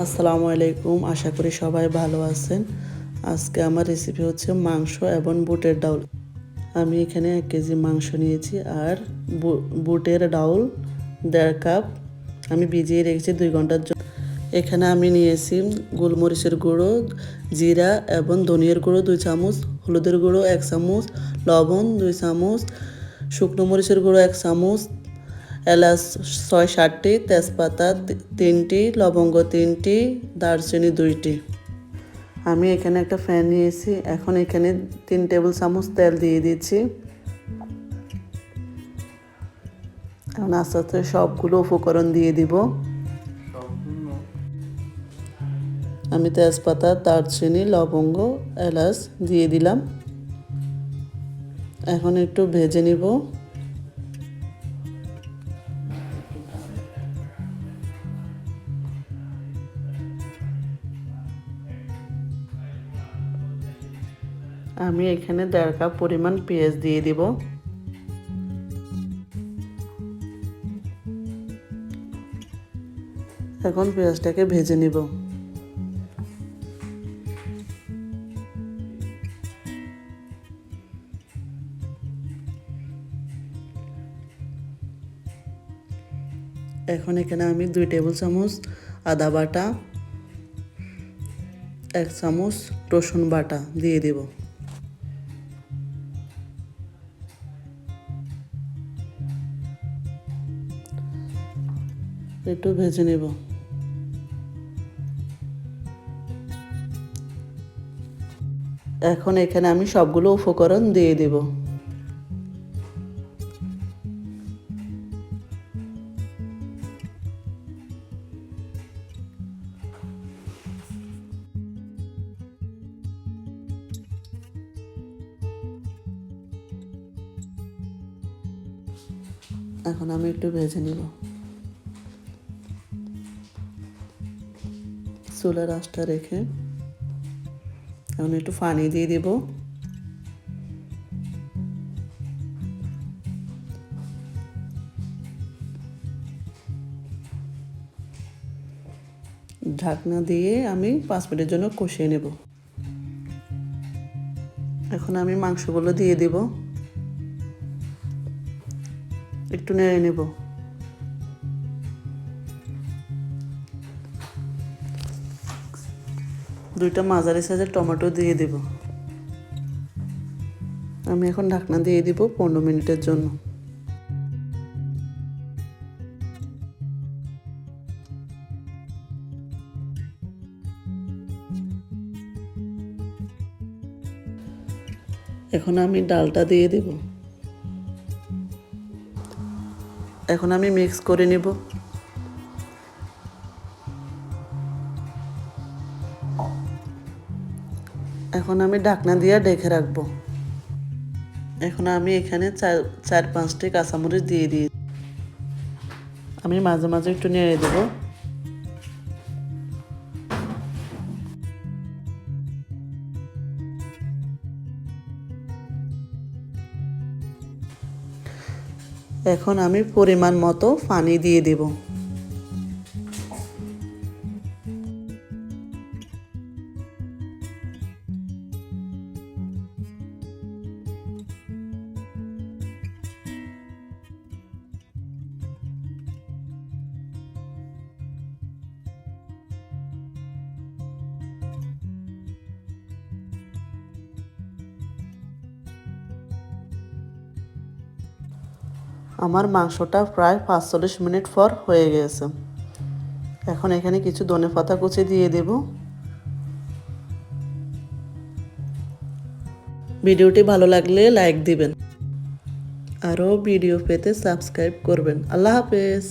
আসসালামু আলাইকুম, আশা করি সবাই ভালো আছেন। আজকে আমার রেসিপি হচ্ছে মাংস এবং বুটের ডাউল। আমি এখানে 1 কেজি মাংস নিয়েছি আর বুটের ডাউল 1.5 কাপ আমি ভিজিয়ে রেখেছি 2 ঘন্টার জন্য। এখানে আমি নিয়েছি গোলমরিচের গুঁড়ো, জিরা এবং ধনিয়ার গুঁড়ো 2 চামচ, হলুদের গুঁড়ো 1 চামচ, লবণ 2 চামচ, শুকনো মরিচের গুঁড়ো 1 চামচ, এলাচ 6-7টি, তেজপাতা 3টি, লবঙ্গ 3টি, দারচিনি 2টি। আমি এখানে একটা প্যান নিয়েছি। এখন এখানে 3 টেবিল চামচ তেল দিয়ে দিচ্ছি। এখন আস্তে আস্তে সবগুলো উপকরণ দিয়ে দিব। আমি তেজপাতা, দারচিনি, লবঙ্গ, এলাচ দিয়ে দিলাম। এখন একটু ভেজে নিব। আমি এখানে 1.5 কাপ পরিমাণ পেঁয়াজ দিয়ে দিব। এখন পেঁয়াজটাকে ভেজে নিব। এখন এখানে আমি 2 টেবিল চামচ আদা বাটা, 1 চামচ রসুন বাটা দিয়ে দেব। একটু ভেজে নেব। এখন এখানে আমি সবগুলো উপকরণ দিয়ে দেব। এখন আমি একটু ভেজে নিব। চুলার আঁচটা রেখে এখন একটু পানি দিয়ে দিব। ঢাকনা দিয়ে আমি 5 মিনিটের জন্য কষিয়ে নেব। এখন আমি মাংসগুলো দিয়ে দিব। একটু নেড়ে নেব। দুইটা মাঝারি সাইজের টমেটো দিয়ে দিব। আমি এখন ঢাকনা দিয়ে দিব 15 মিনিটের জন্য। এখন আমি ডালটা দিয়ে দেব। এখন আমি মিক্স করে নেব। এখন আমি ঢাকনা দিয়ে ঢেকে রাখবো। এখন আমি এখানে 4-5টি কাঁচামরিচ দিয়ে দিই। আমি মাঝে মাঝে একটু নেড়ে দেব। এখন আমি পরিমাণ মতো পানি দিয়ে দেব। আমার মাংসটা প্রায় 45 মিনিট পর হয়ে গেছে। এখন এখানে কিছু ধনেপাতা কুচি দিয়ে দেব। ভিডিওটি ভালো লাগলে লাইক দিবেন। আরও ভিডিও পেতে সাবস্ক্রাইব করবেন। আল্লাহ হাফেজ।